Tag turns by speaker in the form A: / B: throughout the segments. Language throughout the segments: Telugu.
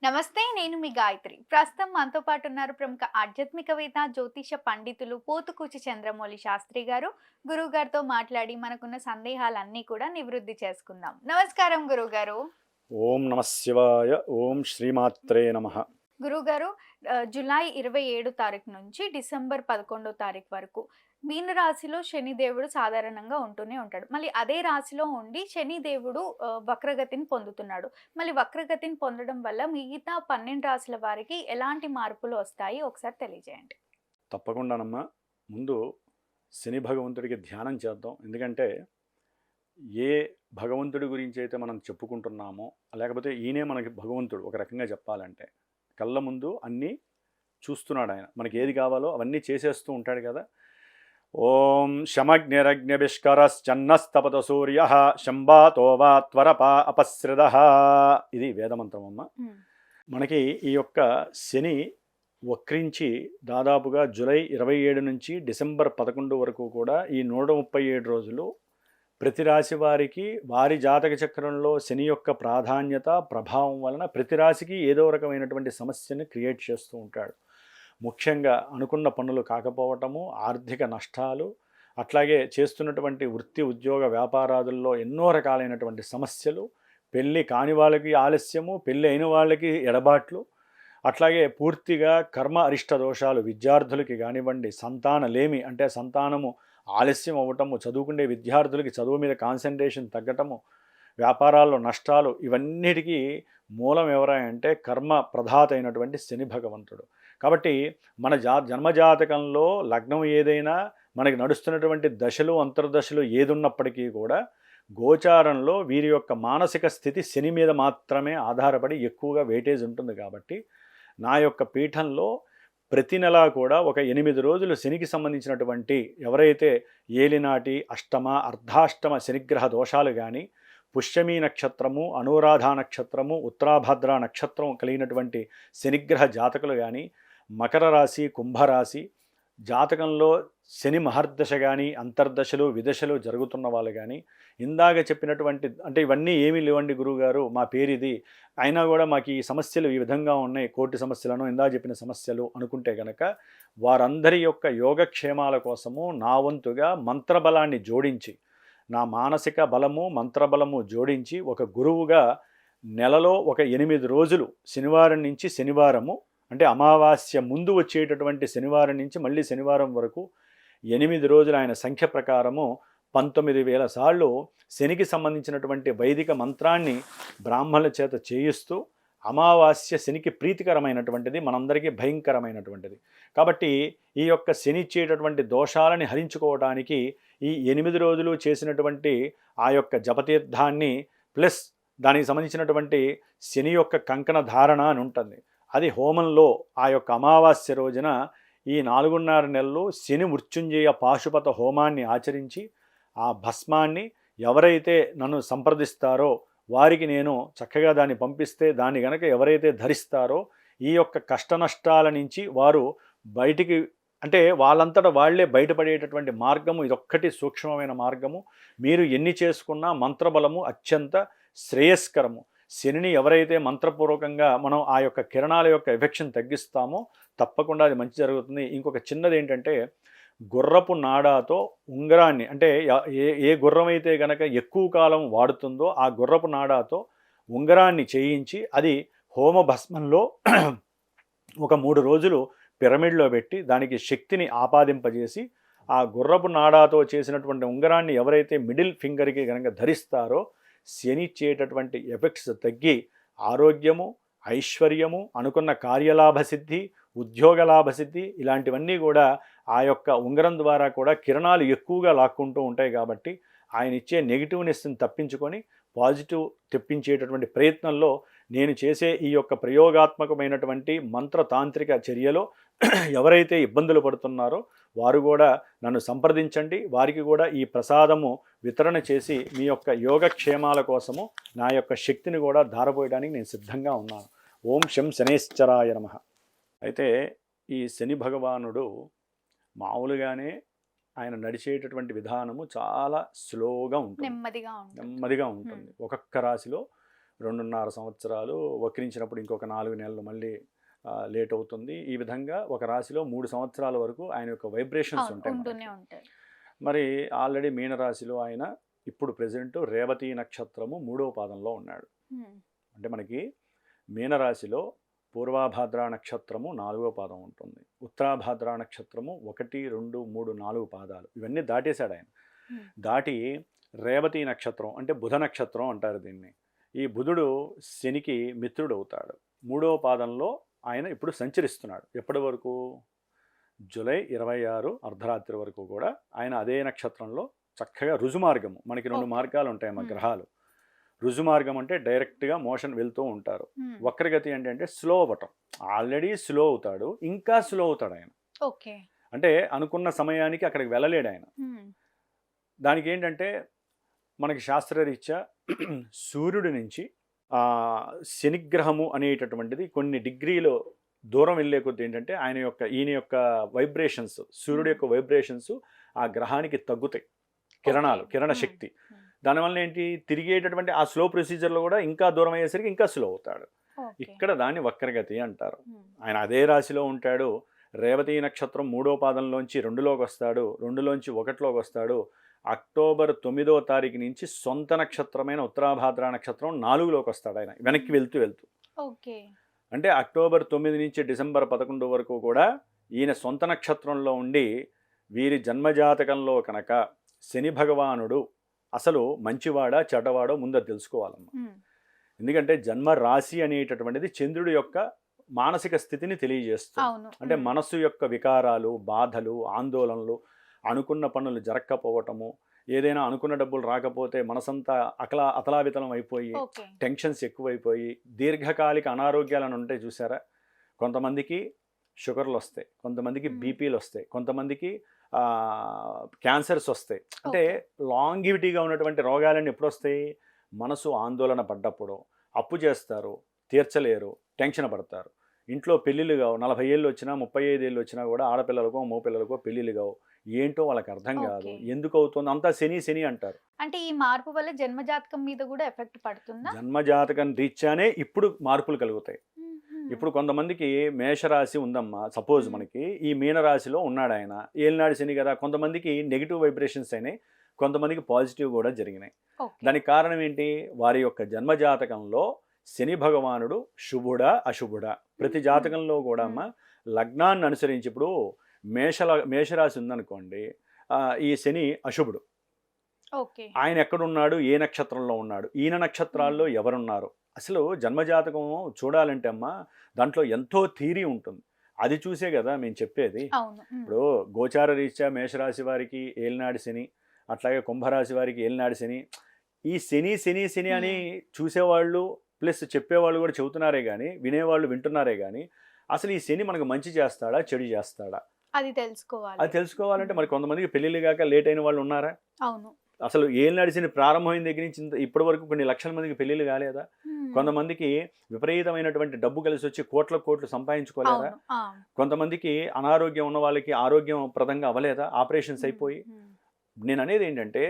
A: నమస్తే. నేను మీ గాయత్రి. ప్రస్తుతం మనతో పాటు ఉన్నారు ప్రముఖ ఆధ్యాత్మికవేత్త, జ్యోతిష పండితులు పోతుకూచి చంద్రమౌళి శాస్త్రి గారు. గురువుగారితో మాట్లాడి మనకున్న సందేహాలన్నీ కూడా నివృత్తి చేసుకుందాం. నమస్కారం గురువుగారు.
B: ఓం నమ శివాయ. ఓం శ్రీమాత్రే నమ.
A: గురువుగారు, జులై 27 తారీఖు నుంచి డిసెంబర్ 11 తారీఖు వరకు మీన రాశిలో శనిదేవుడు సాధారణంగా ఉంటూనే ఉంటాడు. మళ్ళీ అదే రాశిలో ఉండి శనిదేవుడు వక్రగతిని పొందుతున్నాడు. మళ్ళీ వక్రగతిని పొందడం వల్ల మిగతా 12 రాశుల వారికి ఎలాంటి మార్పులు వస్తాయి ఒకసారి తెలియజేయండి.
B: తప్పకుండానమ్మా. ముందు శని భగవంతుడికి ధ్యానం చేద్దాం. ఎందుకంటే ఏ భగవంతుడి గురించి అయితే మనం చెప్పుకుంటున్నామో, లేకపోతే ఈయనే మనకి భగవంతుడు ఒక రకంగా చెప్పాలంటే. కళ్ళ ముందు అన్నీ చూస్తున్నాడు ఆయన. మనకి ఏది కావాలో అవన్నీ చేసేస్తూ ఉంటాడు కదా. ఓం శమగ్నిరగ్నిభిష్కరశ్చన్నస్తపత సూర్య శంబాతో వా త్వరపా అపస్రద. ఇది వేదమంత్రం అమ్మ. మనకి ఈ యొక్క శని వక్రించి దాదాపుగా జూలై 27 నుంచి డిసెంబర్ 11 వరకు కూడా ఈ 137 రోజులు ప్రతి రాశి వారికి వారి జాతక చక్రంలో శని యొక్క ప్రాధాన్యత ప్రభావం వలన ప్రతి రాశికి ఏదో రకమైనటువంటి సమస్యని క్రియేట్ చేస్తూ ఉంటాడు. ముఖ్యంగా అనుకున్న పనులు కాకపోవటము, ఆర్థిక నష్టాలు, అట్లాగే చేస్తున్నటువంటి వృత్తి ఉద్యోగ వ్యాపారాదుల్లో ఎన్నో రకాలైనటువంటి సమస్యలు, పెళ్ళి కాని వాళ్ళకి ఆలస్యము, పెళ్ళి అయిన వాళ్ళకి ఎడబాట్లు, అట్లాగే పూర్తిగా కర్మ అరిష్ట దోషాలు విద్యార్థులకి కానివ్వండి, సంతానలేమి అంటే సంతానము ఆలస్యం అవ్వటము, చదువుకునే విద్యార్థులకి చదువు మీద కాన్సన్ట్రేషన్ తగ్గటము, వ్యాపారాల్లో నష్టాలు, ఇవన్నిటికీ మూలం ఎవరంటే కర్మ ప్రధాత అయినటువంటి శని భగవంతుడు. కాబట్టి మన జన్మజాతకంలో లగ్నం ఏదైనా మనకి నడుస్తున్నటువంటి దశలు అంతర్దశలు ఏదున్నప్పటికీ కూడా గోచారంలో వీరి యొక్క మానసిక స్థితి శని మీద మాత్రమే ఆధారపడి ఎక్కువగా వెయిటేజ్ ఉంటుంది. కాబట్టి నా యొక్క పీఠంలో ప్రతి నెలా కూడా ఒక 8 రోజులు శనికి సంబంధించినటువంటి ఎవరైతే ఏలినాటి అష్టమ అర్ధాష్టమ శనిగ్రహ దోషాలు కానీ, పుష్యమీ నక్షత్రము, అనురాధ నక్షత్రము, ఉత్తరాభద్ర నక్షత్రం కలిగినటువంటి శనిగ్రహ జాతకులు కానీ, మకర రాశి కుంభరాశి జాతకంలో శని మహర్దశ కానీ అంతర్దశలు విదశలు జరుగుతున్న వాళ్ళు కానీ, ఇందాక చెప్పినటువంటి అంటే ఇవన్నీ ఏమీ లేవండి గురువుగారు, మా పేరిది అయినా కూడా మాకు ఈ సమస్యలు ఈ విధంగా ఉన్నాయి, కోర్టు సమస్యలను ఇందాక చెప్పిన సమస్యలు అనుకుంటే కనుక వారందరి యొక్క యోగక్షేమాల కోసము నా వంతుగా మంత్రబలాన్ని జోడించి, నా మానసిక బలము మంత్రబలము జోడించి ఒక గురువుగా నెలలో ఒక 8 రోజులు శనివారం నుంచి శనివారము అంటే అమావాస్య ముందు వచ్చేటటువంటి శనివారం నుంచి మళ్ళీ శనివారం వరకు 8 రోజులు ఆయన సంఖ్య ప్రకారము 19,000 సార్లు శనికి సంబంధించినటువంటి వైదిక మంత్రాన్ని బ్రాహ్మణుల చేత చేయిస్తూ, అమావాస్య శనికి ప్రీతికరమైనటువంటిది, మనందరికీ భయంకరమైనటువంటిది. కాబట్టి ఈ యొక్క శని ఇచ్చేటటువంటి దోషాలని హరించుకోవడానికి ఈ 8 రోజులు చేసినటువంటి ఆ యొక్క జపతీర్థాన్ని ప్లస్ దానికి సంబంధించినటువంటి శని యొక్క కంకణ ధారణ అని ఉంటుంది. అది హోమంలో ఆ యొక్క అమావాస్య రోజున ఈ 4.5 నెలలు శని మృత్యుంజయ పాశుపత హోమాన్ని ఆచరించి ఆ భస్మాన్ని ఎవరైతే నన్ను సంప్రదిస్తారో వారికి నేను చక్కగా దాన్ని పంపిస్తే దాన్ని గనక ఎవరైతే ధరిస్తారో ఈ యొక్క కష్ట నష్టాల నుంచి వారు బయటికి అంటే వాళ్ళంతటా వాళ్లే బయటపడేటటువంటి మార్గము ఇదొక్కటి సూక్ష్మమైన మార్గము. మీరు ఎన్ని చేసుకున్నా మంత్రబలము అత్యంత శ్రేయస్కరము. శనిని ఎవరైతే మంత్రపూర్వకంగా మనం ఆ యొక్క కిరణాల యొక్క ఎఫెక్షన్ తగ్గిస్తామో తప్పకుండా అది మంచి జరుగుతుంది. ఇంకొక చిన్నది ఏంటంటే గుర్రపు నాడాతో ఉంగరాన్ని అంటే ఏ ఏ గుర్రం అయితే గనక ఎక్కువ కాలం వాడుతుందో ఆ గుర్రపు నాడాతో ఉంగరాన్ని చేయించి అది హోమ భస్మంలో ఒక 3 రోజులు పిరమిడ్లో పెట్టి దానికి శక్తిని ఆపాదింపజేసి ఆ గుర్రపు నాడాతో చేసినటువంటి ఉంగరాన్ని ఎవరైతే మిడిల్ ఫింగర్కి కనుక ధరిస్తారో శని ఇచ్చేటటువంటి ఎఫెక్ట్స్ తగ్గి ఆరోగ్యము, ఐశ్వర్యము, అనుకున్న కార్యలాభ సిద్ధి, ఉద్యోగ లాభ సిద్ధి ఇలాంటివన్నీ కూడా ఆ యొక్క ఉంగరం ద్వారా కూడా కిరణాలు ఎక్కువగా లాక్కుంటూ ఉంటాయి. కాబట్టి ఆయన ఇచ్చే నెగిటివ్నెస్ని తప్పించుకొని పాజిటివ్ తెప్పించేటటువంటి ప్రయత్నంలో నేను చేసే ఈ యొక్క ప్రయోగాత్మకమైనటువంటి మంత్రతాంత్రిక చర్యలో ఎవరైతే ఇబ్బందులు పడుతున్నారో వారు కూడా నన్ను సంప్రదించండి. వారికి కూడా ఈ ప్రసాదము వితరణ చేసి మీ యొక్క యోగక్షేమాల కోసము నా యొక్క శక్తిని కూడా ధారపోయడానికి నేను సిద్ధంగా ఉన్నాను. ఓం శం శనేశ్వరాయ నమః. అయితే ఈ శని భగవానుడు మామూలుగానే ఆయన నడిచేటటువంటి విధానము చాలా స్లోగా ఉంటుంది, నెమ్మదిగా ఉంటుంది. ఒక్కొక్క రాశిలో 2.5 సంవత్సరాలు, వక్రించినప్పుడు ఇంకొక 4 నెలలు మళ్ళీ లేట్ అవుతుంది. ఈ విధంగా ఒక రాశిలో 3 సంవత్సరాల వరకు ఆయన యొక్క వైబ్రేషన్స్
A: అవును.
B: ఉంటాయి
A: ఉంటూనే
B: మనకి.
A: ఉంటాయి.
B: మరి ఆల్రెడీ మీనరాశిలో ఆయన ఇప్పుడు ప్రెజెంట్ రేవతి నక్షత్రము 3వ పాదంలో ఉన్నాడు.
A: హ్మ్.
B: అంటే మనకి మీనరాశిలో పూర్వాభాద్ర నక్షత్రము 4వ పాదం ఉంటుంది. ఉత్తరాభాద్ర నక్షత్రము 1, 2, 3, 4 పాదాలు ఇవన్నీ దాటేశాడు ఆయన.
A: హ్మ్.
B: దాటి రేవతి నక్షత్రం అంటే బుధ నక్షత్రం అంటారు దీన్ని. ఈ బుధుడు శనికి మిత్రుడు అవుతాడు. 3వ పాదంలో ఆయన ఇప్పుడు సంచరిస్తున్నాడు. ఎప్పటి వరకు? జూలై 26 అర్ధరాత్రి వరకు కూడా ఆయన అదే నక్షత్రంలో చక్కగా రుజుమార్గము. మనకి 2
A: ఓకే.
B: మార్గాలు ఉంటాయి మా
A: హ్మ్.
B: గ్రహాలు. రుజుమార్గం అంటే డైరెక్ట్గా మోషన్ వెళ్తూ ఉంటారు.
A: హ్మ్.
B: వక్రగతి అంటే స్లో అవ్వటం. ఆల్రెడీ స్లో అవుతాడు, ఇంకా స్లో అవుతాడు ఆయన.
A: ఓకే.
B: అంటే అనుకున్న సమయానికి అక్కడికి వెళ్ళలేడు ఆయన.
A: హ్మ్.
B: దానికి ఏంటంటే మనకి శాస్త్రరీత్యా సూర్యుడి నుంచి శనిగ్రహము అనేటటువంటిది కొన్ని డిగ్రీలు దూరం వెళ్ళే కొద్ది ఏంటంటే ఈయన యొక్క వైబ్రేషన్స్, సూర్యుడి యొక్క వైబ్రేషన్స్ ఆ గ్రహానికి తగ్గుతాయి. కిరణాలు,
A: ఓకే.
B: కిరణ
A: హ్మ్.
B: శక్తి.
A: హ్మ్.
B: దానివల్ల ఏంటి, తిరిగేటటువంటి ఆ స్లో ప్రొసీజర్లో కూడా ఇంకా దూరం అయ్యేసరికి ఇంకా స్లో అవుతాడు.
A: ఓకే.
B: ఇక్కడ దాన్ని వక్రగతి అంటారు.
A: హ్మ్.
B: ఆయన అదే రాశిలో ఉంటాడు. రేవతి నక్షత్రం 3వ పాదంలోంచి 2లోకి వస్తాడు, 2లోంచి 1లోకి వస్తాడు. అక్టోబర్ 9వ తారీఖు నుంచి సొంత నక్షత్రమైన ఉత్తరాభాద్ర నక్షత్రం 4లోకి వస్తాడు ఆయన, వెనక్కి వెళ్తూ వెళ్తూ.
A: ఓకే.
B: అంటే అక్టోబర్ 9 నుంచి డిసెంబర్ 11 వరకు కూడా ఈయన సొంత నక్షత్రంలో ఉండి, వీరి జన్మజాతకంలో కనుక శని భగవానుడు అసలు మంచివాడా చెడ్డవాడో ముందు అది తెలుసుకోవాలమ్మా.
A: హ్మ్.
B: ఎందుకంటే జన్మ రాశి అనేటటువంటిది చంద్రుడి యొక్క మానసిక స్థితిని తెలియజేస్తుంది.
A: అవును.
B: అంటే
A: హ్మ్.
B: మనస్సు యొక్క వికారాలు, బాధలు, ఆందోళనలు, అనుకున్న పనులు జరగకపోవటము, ఏదైనా అనుకున్న డబ్బులు రాకపోతే మనసంతా అతలావితలం అయిపోయి,
A: ఓకే.
B: టెన్షన్స్ ఎక్కువైపోయి, దీర్ఘకాలిక అనారోగ్యాలను ఉంటాయి చూసారా. కొంతమందికి షుగర్లు వస్తాయి, కొంతమందికి
A: హ్మ్.
B: బీపీలు వస్తాయి, కొంతమందికి క్యాన్సర్స్ వస్తాయి. అంటే
A: ఓకే.
B: లాంగివిటీగా ఉన్నటువంటి రోగాలన్నీ ఎప్పుడు వస్తాయి? మనసు ఆందోళన పడ్డప్పుడు. అప్పు చేస్తారు, తీర్చలేరు, టెన్షన్ పడతారు. ఇంట్లో పెళ్ళిళ్ళు కావు, 40 ఏళ్ళు వచ్చినా 35 ఏళ్ళు వచ్చినా కూడా ఆడపిల్లలకో మగపిల్లలకో పెళ్ళిళ్ళు కావు. ఏంటో వాళ్ళకి అర్థం కాదు,
A: ఓకే.
B: ఎందుకు అవుతుంది, అంతా శని శని అంటారు.
A: అంటే ఈ మార్పు వల్ల జన్మజాతకం మీద కూడా ఎఫెక్ట్ పడుతుందా?
B: జన్మజాతకం రీత్యానే ఇప్పుడు మార్పులు కలుగుతాయి.
A: హుహు.
B: ఇప్పుడు కొంతమందికి మేషరాశి ఉందమ్మా, సపోజ్
A: హ్మ్.
B: మనకి ఈ మీనరాశిలో ఉన్నాడు ఆయన, ఏలినాడు శని కదా. కొంతమందికి నెగిటివ్ వైబ్రేషన్స్ అయినాయి, కొంతమందికి పాజిటివ్ కూడా జరిగినాయి.
A: ఓకే.
B: దానికి కారణం ఏంటి? వారి యొక్క జన్మజాతకంలో శని భగవానుడు శుభుడా అశుభుడా, ప్రతి
A: హుహు.
B: జాతకంలో కూడా
A: హ్మ్.
B: అమ్మ లగ్నాన్ని అనుసరించి ఇప్పుడు మేషరాశి ఉందనుకోండి, ఈ శని అశుభుడు.
A: ఓకే.
B: ఆయన ఎక్కడున్నాడు, ఏ నక్షత్రంలో ఉన్నాడు, ఈయన నక్షత్రాల్లో
A: హ్మ్.
B: ఎవరున్నారు, అసలు జన్మజాతకం చూడాలంటే అమ్మా దాంట్లో ఎంతో థీరీ ఉంటుంది. అది చూసే కదా మేము చెప్పేది.
A: అవును. హ్మ్.
B: ఇప్పుడు గోచార రీత్యా మేషరాశి వారికి ఏలినాడు శని, అట్లాగే కుంభరాశి వారికి ఏలినాడు శని. ఈ శని శని శని అని
A: హ్మ్.
B: చూసేవాళ్ళు ప్లస్ చెప్పేవాళ్ళు కూడా చెబుతున్నారే కానీ, వినేవాళ్ళు వింటున్నారే కానీ, అసలు ఈ శని మనకు మంచి చేస్తాడా చెడు చేస్తాడా
A: అది తెలుసుకోవాలి.
B: అది తెలుసుకోవాలంటే
A: హ్మ్.
B: మరి కొంతమందికి పెళ్ళిళ్ళు కాక లేట్ అయిన వాళ్ళు ఉన్నారా?
A: అవును.
B: అసలు ఏలినాడు శని ప్రారంభమైన దగ్గర నుంచి ఇప్పటి వరకు కొన్ని లక్షల మందికి పెళ్ళిళ్ళు కాలేదా?
A: హ్మ్.
B: కొంతమందికి విపరీతమైనటువంటి డబ్బు కలిసి వచ్చి కోట్ల కోట్లు సంపాదించుకోలేరా?
A: అవును. ఆ!
B: కొంతమందికి అనారోగ్యం ఉన్న వాళ్ళకి ఆరోగ్యం ప్రదంగా అవ్వలేదా ఆపరేషన్స్
A: హ్మ్.
B: అయిపోయి?
A: హ్మ్.
B: నేను అనేది ఏంటంటే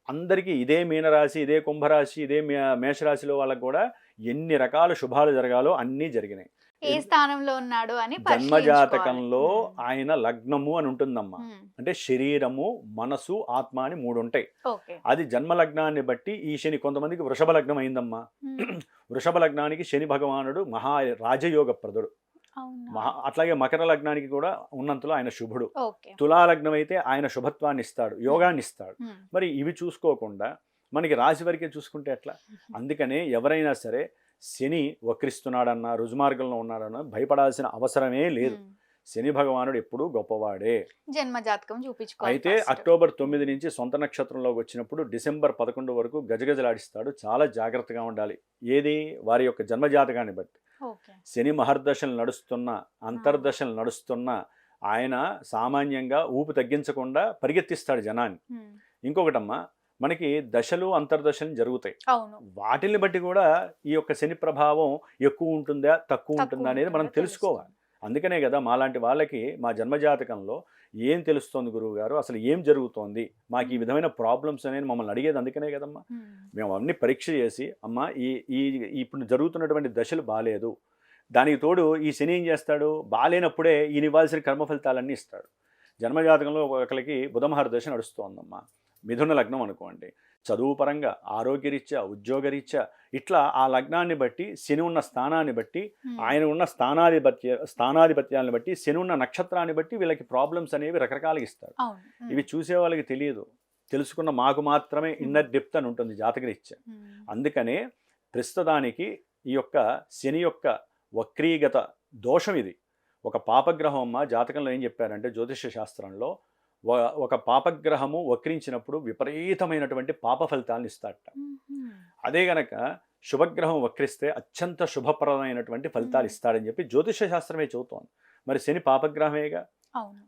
B: అందరికీ ఇదే మీనరాశి, ఇదే కుంభరాశి, ఇదే మేషరాశిలో వాళ్ళకు కూడా ఎన్ని రకాల శుభాలు జరగాలో అన్నీ జరిగినాయి.
A: ఏ స్థానంలో ఉన్నాడు అని పరిశీలించుకోవాలి.
B: జన్మజాతకంలో
A: హ్మ్.
B: ఆయన లగ్నము అని ఉంటుందమ్మా.
A: హ్మ్.
B: అంటే శరీరము, మనసు, ఆత్మ అని 3 ఉంటాయి.
A: ఓకే.
B: అది జన్మ లగ్నాన్ని బట్టి ఈ శని కొంతమందికి వృషభ లగ్నం అయిందమ్మా.
A: హ్మ్.
B: వృషభ లగ్నానికి శని భగవానుడు రాజయోగ ప్రదుడు.
A: అవునా?
B: అట్లాగే మకర లగ్నానికి కూడా ఉన్నంతలో ఆయన శుభుడు.
A: ఓకే.
B: తులా లగ్నం అయితే ఆయన శుభత్వాన్ని ఇస్తాడు, యోగాన్ని ఇస్తాడు.
A: హ్మ్.
B: మరి ఇవి చూసుకోకుండా మనకి రాశి వరకే చూసుకుంటే ఎట్లా? అందుకనే ఎవరైనా సరే శని వక్రిస్తున్నాడన్నా, రుజుమార్గంలో ఉన్నాడన్నా భయపడాల్సిన అవసరమే లేదు.
A: హ్మ్.
B: శని భగవానుడు ఎప్పుడూ గొప్పవాడే.
A: జన్మజాతకం చూపించుకోవాలి
B: అయితే
A: ఫస్ట్.
B: అక్టోబర్ 9 నుంచి సొంత నక్షత్రంలోకి వచ్చినప్పుడు డిసెంబర్ 11 వరకు గజగజలాడిస్తాడు. చాలా జాగ్రత్తగా ఉండాలి. ఏది? వారి యొక్క జన్మజాతకాన్ని బట్టి.
A: ఓకే.
B: శని మహర్దశలు నడుస్తున్నా, అంతర్దశలు నడుస్తున్నా ఆయన సామాన్యంగా ఊపు తగ్గించకుండా పరిగెత్తిస్తాడు జనాన్ని.
A: హ్మ్.
B: ఇంకొకటమ్మా, మనకి దశలు అంతర్దశలు జరుగుతాయి.
A: అవును.
B: వాటిని బట్టి కూడా ఈ యొక్క శని ప్రభావం ఎక్కువ ఉంటుందా, తక్కువ ఉంటుందా అనేది మనం
A: ఉంటుందో
B: తెలుసుకోవాలి.
A: తెలుస్తుంది.
B: అందుకనే కదా మాలాంటి వాళ్ళకి మా జన్మజాతకంలో ఏం తెలుస్తోంది గురువు గారు, అసలు ఏం జరుగుతోంది, మాకు ఈ విధమైన ప్రాబ్లమ్స్ అనేది మమ్మల్ని అడిగేది అందుకనే కదమ్మా. మేము అన్ని పరీక్ష చేసి అమ్మ ఈ ఈ ఇప్పుడు జరుగుతున్నటువంటి దశలు బాగాలేదు, దానికి తోడు ఈ శని ఏం చేస్తాడు, బాగాలేనప్పుడే ఈయన ఇవ్వాల్సిన కర్మ ఫలితాలన్నీ ఇస్తాడు. జన్మజాతకంలో ఒకరికి బుధమహర్దశ నడుస్తోందమ్మా, మిథున లగ్నం అనుకోండి, చదువు పరంగా, ఆరోగ్యరీత్యా, ఉద్యోగరీత్యా, ఇట్లా ఆ లగ్నాన్ని బట్టి, శని ఉన్న స్థానాన్ని బట్టి, ఆయన ఉన్న స్థానాధిపత్యాలను బట్టి, శని ఉన్న నక్షత్రాన్ని బట్టి వీళ్ళకి ప్రాబ్లమ్స్ అనేవి రకరకాలుగా ఇస్తాడు. ఇవి చూసే వాళ్ళకి తెలియదు, తెలుసుకున్న మాకు మాత్రమే ఇన్నర్ డెప్త్ అని ఉంటుంది జాతకరీత్యా. అందుకనే ప్రస్తుతానికి ఈ యొక్క శని యొక్క వక్రీగత దోషం ఇది. ఒక పాపగ్రహం అమ్మ జాతకంలో ఏం చెప్పారంటే జ్యోతిష్య శాస్త్రంలో, ఒక పాపగ్రహము వక్రించినప్పుడు విపరీతమైనటువంటి పాప ఫలితాలను ఇస్తాడట. అదే గనక శుభగ్రహం వక్రిస్తే అత్యంత శుభప్రదమైనటువంటి ఫలితాలు ఇస్తాడని చెప్పి జ్యోతిష శాస్త్రమే చెబుతోంది. మరి శని పాపగ్రహమే.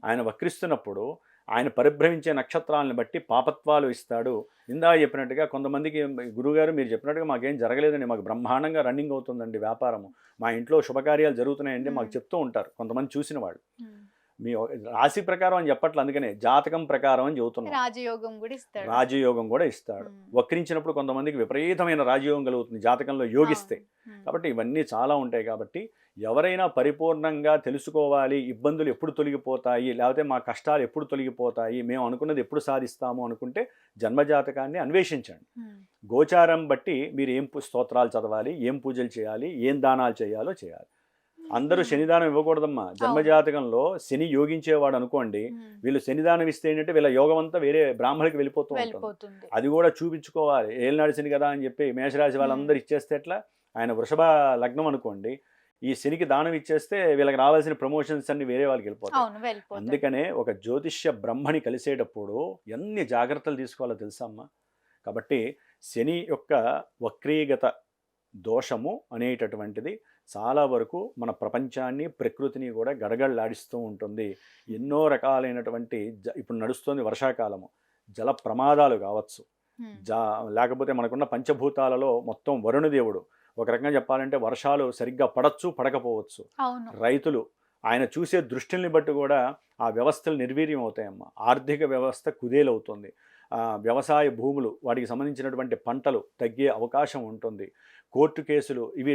B: ఆయన వక్రిస్తున్నప్పుడు ఆయన పరిభ్రమించే నక్షత్రాలను బట్టి పాపత్వాలు ఇస్తాడు. ఇందా చెప్పినట్టుగా కొంతమందికి, గురువుగారు మీరు చెప్పినట్టుగా మాకేం జరగలేదండి, మాకు బ్రహ్మాండంగా రన్నింగ్ అవుతుందండి వ్యాపారము, మా ఇంట్లో శుభకార్యాలు జరుగుతున్నాయండి మాకు చెప్తూ ఉంటారు కొంతమంది చూసిన వాళ్ళు. మీ రాశి ప్రకారం అని చెప్పట్లు, అందుకనే జాతకం ప్రకారం అని చెబుతున్నాం. రాజయోగం కూడా ఇస్తాడు. వక్రించినప్పుడు కొంతమందికి విపరీతమైన రాజయోగం కలుగుతుంది జాతకంలో యోగిస్తే. కాబట్టి ఇవన్నీ చాలా ఉంటాయి. కాబట్టి ఎవరైనా పరిపూర్ణంగా తెలుసుకోవాలి, ఇబ్బందులు ఎప్పుడు తొలగిపోతాయి, లేకపోతే మా కష్టాలు ఎప్పుడు తొలగిపోతాయి, మేము అనుకున్నది ఎప్పుడు సాధిస్తాము అనుకుంటే జన్మజాతకాన్ని అన్వేషించండి. గోచారం బట్టి మీరు ఏం స్తోత్రాలు చదవాలి, ఏం పూజలు చేయాలి, ఏం దానాలు చేయాలో చేయాలి. అందరూ శనిదానం ఇవ్వకూడదమ్మా. జన్మజాతకంలో శని యోగించేవాడు అనుకోండి, వీళ్ళు శనిదానం ఇస్తే ఏంటంటే వీళ్ళ యోగం అంతా వేరే బ్రాహ్మణుడికి వెళ్ళిపోతూ ఉంటుంది. అది కూడా చూపించుకోవాలి. ఏళ్ళనాడు శని కదా అని చెప్పి మేషరాశి వాళ్ళందరూ ఇచ్చేస్తే ఎట్లా? ఆయన వృషభ లగ్నం అనుకోండి, ఈ శనికి దానం ఇచ్చేస్తే వీళ్ళకి రావాల్సిన ప్రమోషన్స్ అన్ని వేరే వాళ్ళకి వెళ్ళిపోతాయి. అందుకనే ఒక జ్యోతిష్య బ్రహ్మని కలిసేటప్పుడు ఎన్ని జాగ్రత్తలు తీసుకోవాలో తెలుసా అమ్మా. కాబట్టి శని యొక్క వక్రీగత దోషము అనేటటువంటిది చాలా వరకు మన ప్రపంచాన్ని, ప్రకృతిని కూడా గడగడలాడిస్తూ ఉంటుంది. ఎన్నో రకాలైనటువంటి ఇప్పుడు నడుస్తుంది వర్షాకాలము, జల ప్రమాదాలు కావచ్చు, లేకపోతే మనకున్న పంచభూతాలలో మొత్తం వరుణదేవుడు. ఒక రకంగా చెప్పాలంటే వర్షాలు సరిగ్గా పడచ్చు, పడకపోవచ్చు. రైతులు ఆయన చూసే దృష్టిని బట్టి కూడా ఆ వ్యవస్థలు నిర్వీర్యం అవుతాయమ్మా. ఆర్థిక వ్యవస్థ కుదేలవుతుంది. వ్యవసాయ భూములు, వాటికి సంబంధించినటువంటి పంటలు తగ్గే అవకాశం ఉంటుంది. కోర్టు కేసులు ఇవి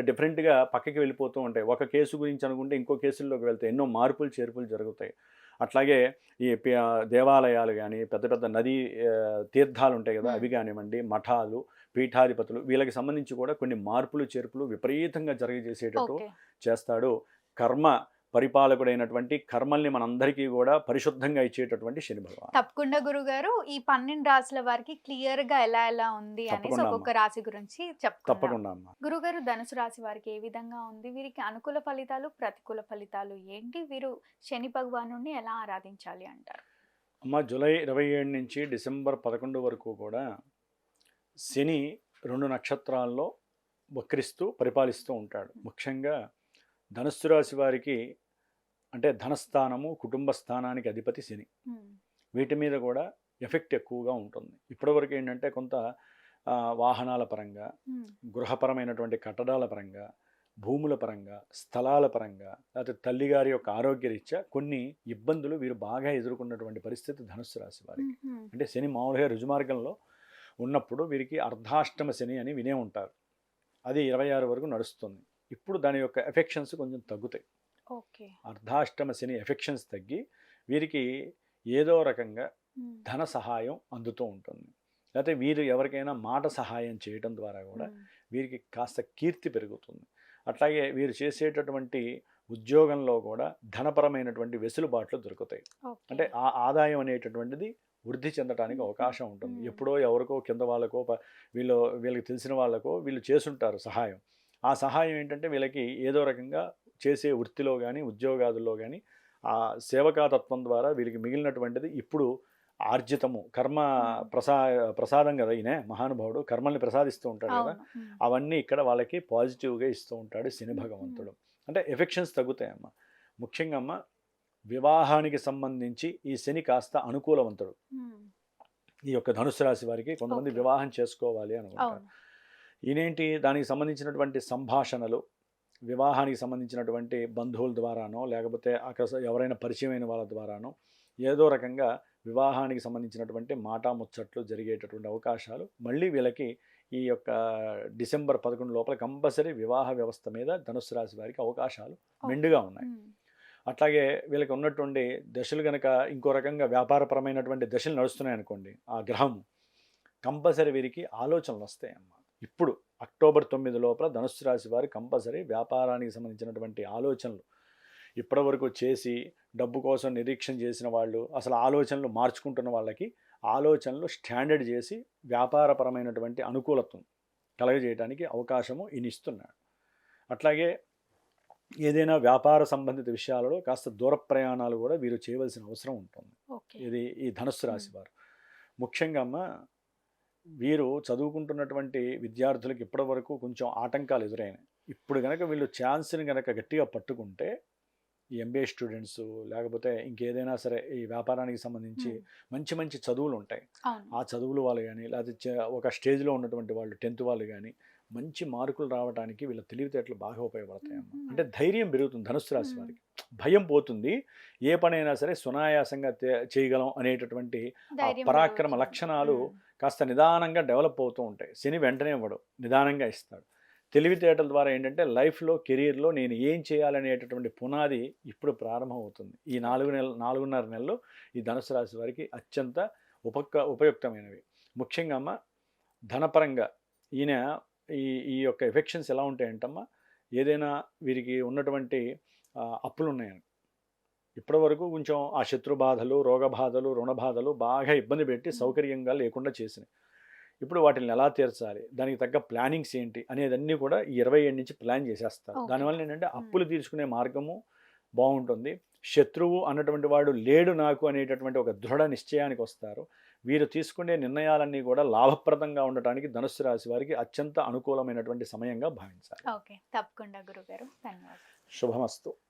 B: డిఫరెంట్గా పక్కకి వెళ్ళిపోతూ ఉంటాయి. ఒక కేసు గురించి అనుకుంటే ఇంకో కేసుల్లోకి వెళ్తాయి. ఎన్నో మార్పులు చేర్పులు జరుగుతాయి. అట్లాగే ఈ దేవాలయాలు కానీ, పెద్ద పెద్ద నదీ తీర్థాలు ఉంటాయి కదా, అవి కానివ్వండి, మఠాలు, పీఠాధిపతులు, వీళ్ళకి సంబంధించి కూడా కొన్ని మార్పులు చేర్పులు విపరీతంగా జరిగజేసేటట్టు చేస్తాడు. కర్మ పరిపాలకుడైనటువంటి కర్మల్ని మనందరికీ కూడా పరిశుద్ధంగా ఇచ్చేటటువంటి శని భగవాన్.
A: తప్పకుండా గురుగారు, ఈ 12 రాశుల వారికి క్లియర్ గా ఎలా ఉంది అనేసి ఒక్కొక్క రాశి గురించి చెప్పుకుందాం.
B: తప్పకుండా అమ్మా.
A: గురుగారు, ధనుసు రాశి వారికి ఏ విధంగా ఉంది? వీరికి అనుకూల ఫలితాలు, ప్రతికూల ఫలితాలు ఏంటి? వీరు శని భగవానుడిని ఎలా ఆరాధించాలి అంటారు?
B: అమ్మ, జూలై 27 నుంచి డిసెంబర్ 11 వరకు కూడా శని 2 నక్షత్రాల్లో వక్రిస్తూ పరిపాలిస్తూ ఉంటాడు. ముఖ్యంగా ధనుస్సు రాశి వారికి అంటే ధనస్థానము, కుటుంబ స్థానానికి అధిపతి శని. వీటి మీద కూడా ఎఫెక్ట్ ఎక్కువగా ఉంటుంది. ఇప్పటివరకు ఏంటంటే కొంత వాహనాల పరంగా, గృహపరమైనటువంటి కట్టడాల పరంగా, భూముల పరంగా, స్థలాల పరంగా, లేకపోతే తల్లిగారి యొక్క ఆరోగ్యరీత్యా కొన్ని ఇబ్బందులు వీరు బాగా ఎదుర్కొన్నటువంటి పరిస్థితి ధనుస్సు రాశి వారికి. అంటే శని మామూలుగా రుజుమార్గంలో ఉన్నప్పుడు వీరికి అర్ధాష్టమ శని అని వినే ఉంటారు. అది 26 వరకు నడుస్తుంది. ఇప్పుడు దాని యొక్క ఎఫెక్షన్స్ కొంచెం తగ్గుతాయి. అర్ధాష్టమ శని ఎఫెక్షన్స్ తగ్గి వీరికి ఏదో రకంగా ధన సహాయం అందుతూ ఉంటుంది. లేకపోతే వీరు ఎవరికైనా మాట సహాయం చేయడం ద్వారా కూడా వీరికి కాస్త కీర్తి పెరుగుతుంది. అట్లాగే వీరు చేసేటటువంటి ఉద్యోగంలో కూడా ధనపరమైనటువంటి వెసులుబాట్లు దొరుకుతాయి. అంటే ఆ ఆదాయం అనేటటువంటిది వృద్ధి చెందడానికి అవకాశం ఉంటుంది. ఎప్పుడో ఎవరికో కింద వాళ్ళకో వీళ్ళకి తెలిసిన వాళ్ళకో వీళ్ళు చేసుంటారు సహాయం. ఆ సహాయం ఏంటంటే వీళ్ళకి ఏదో రకంగా చేసే వృత్తిలో కానీ, ఉద్యోగాదుల్లో కానీ ఆ సేవకాతత్వం ద్వారా వీళ్ళకి మిగిలినటువంటిది ఇప్పుడు ఆర్జితము కర్మ ప్రసాదం కదా, ఈయన మహానుభావుడు కర్మల్ని ప్రసాదిస్తూ ఉంటాడు కదా, అవన్నీ ఇక్కడ వాళ్ళకి పాజిటివ్గా ఇస్తూ ఉంటాడు శని భగవంతుడు. అంటే ఎఫెక్షన్స్ తగ్గుతాయమ్మ. ముఖ్యంగా అమ్మ, వివాహానికి సంబంధించి ఈ శని కాస్త అనుకూలవంతుడు. ఈ యొక్క ధనుసు రాశి వారికి కొంతమంది వివాహం చేసుకోవాలి అనుకుంటారు. ఈయనేంటి, దానికి సంబంధించినటువంటి సంభాషణలు, వివాహానికి సంబంధించినటువంటి బంధువుల ద్వారానో లేకపోతే అక్కడ ఎవరైనా పరిచయమైన వాళ్ళ ద్వారానో ఏదో రకంగా వివాహానికి సంబంధించినటువంటి మాటా ముచ్చట్లు జరిగేటటువంటి అవకాశాలు మళ్ళీ వీళ్ళకి ఈ యొక్క డిసెంబర్ 11 లోపల కంపల్సరీ వివాహ వ్యవస్థ మీద ధనుస్సు రాశి వారికి అవకాశాలు మెండుగా ఉన్నాయి. అట్లాగే వీళ్ళకి ఉన్నటువంటి దశలు కనుక ఇంకో రకంగా వ్యాపారపరమైనటువంటి దశలు నడుస్తున్నాయి అనుకోండి, ఆ గ్రహము కంపల్సరీ వీరికి ఆలోచనలు వస్తాయి అన్నమాట. ఇప్పుడు అక్టోబర్ 9 లోపల ధనుస్సు రాశి వారు కంపల్సరీ వ్యాపారానికి సంబంధించినటువంటి ఆలోచనలు ఇప్పటివరకు చేసి డబ్బు కోసం నిరీక్షణ చేసిన వాళ్ళు అసలు ఆలోచనలు మార్చుకుంటున్న వాళ్ళకి ఆలోచనలు స్టాండర్డ్ చేసి వ్యాపారపరమైనటువంటి అనుకూలత్వం కలగజేయడానికి అవకాశము ఈయన ఇస్తున్నాడు. అట్లాగే ఏదైనా వ్యాపార సంబంధిత విషయాలలో కాస్త దూర ప్రయాణాలు కూడా వీరు చేయవలసిన అవసరం ఉంటుంది. ఇది ఈ ధనుస్సు రాశి వారు ముఖ్యంగా వీరు చదువుకుంటున్నటువంటి విద్యార్థులకు ఇప్పటివరకు కొంచెం ఆటంకాలు ఎదురైనాయి. ఇప్పుడు కనుక వీళ్ళు ఛాన్స్ని కనుక గట్టిగా పట్టుకుంటే ఈ ఎంబీఏ స్టూడెంట్స్ లేకపోతే ఇంకేదైనా సరే ఈ వ్యాపారానికి సంబంధించి మంచి మంచి చదువులు ఉంటాయి. ఆ చదువులు వాళ్ళు కానీ లేకపోతే ఒక స్టేజ్లో ఉన్నటువంటి వాళ్ళు 10th వాళ్ళు కానీ మంచి మార్కులు రావడానికి వీళ్ళ తెలివితేటలు బాగా ఉపయోగపడతాయి అమ్మ. అంటే ధైర్యం పెరుగుతుంది ధనుస్సు రాశి వారికి, భయం పోతుంది, ఏ పనైనా సరే సునాయాసంగా చేయగలం అనేటటువంటి ఆ పరాక్రమ లక్షణాలు కాస్త నిదానంగా డెవలప్ అవుతూ ఉంటాయి. శని వెంటనే ఇవ్వడు, నిదానంగా ఇస్తాడు. తెలివితేటల ద్వారా ఏంటంటే లైఫ్లో కెరీర్లో నేను ఏం చేయాలనేటటువంటి పునాది ఇప్పుడు ప్రారంభమవుతుంది. ఈ 4.5 నెలలు ఈ ధనుసు రాశి వారికి అత్యంత ఉపయుక్తమైనవి. ముఖ్యంగా అమ్మ ధనపరంగా ఈయన ఈ యొక్క ఎఫెక్షన్స్ ఎలా ఉంటాయంటమ్మా, ఏదైనా వీరికి ఉన్నటువంటి అప్పులు ఉన్నాయని ఇప్పటి వరకు కొంచెం ఆ శత్రు బాధలు, రోగ బాధలు, రుణ బాధలు బాగా ఇబ్బంది పెట్టి సౌకర్యంగా లేకుండా చేసినాయి. ఇప్పుడు వాటిని ఎలా తీర్చాలి, దానికి తగ్గ ప్లానింగ్స్ ఏంటి అనేదన్నీ కూడా ఈ 27 నుంచి ప్లాన్ చేసేస్తారు. దానివల్ల ఏంటంటే అప్పులు తీర్చుకునే మార్గము బాగుంటుంది. శత్రువు అన్నటువంటి వాడు లేడు నాకు అనేటటువంటి ఒక దృఢ నిశ్చయానికి వస్తారు. వీరు తీసుకునే నిర్ణయాలన్నీ కూడా లాభప్రదంగా ఉండటానికి ధనుస్సు రాశి వారికి అత్యంత అనుకూలమైనటువంటి సమయంగా భావించాలి.
A: ఓకే, తప్పకుండా గురుగారు, ధన్యవాదాలు.
B: శుభమస్తు.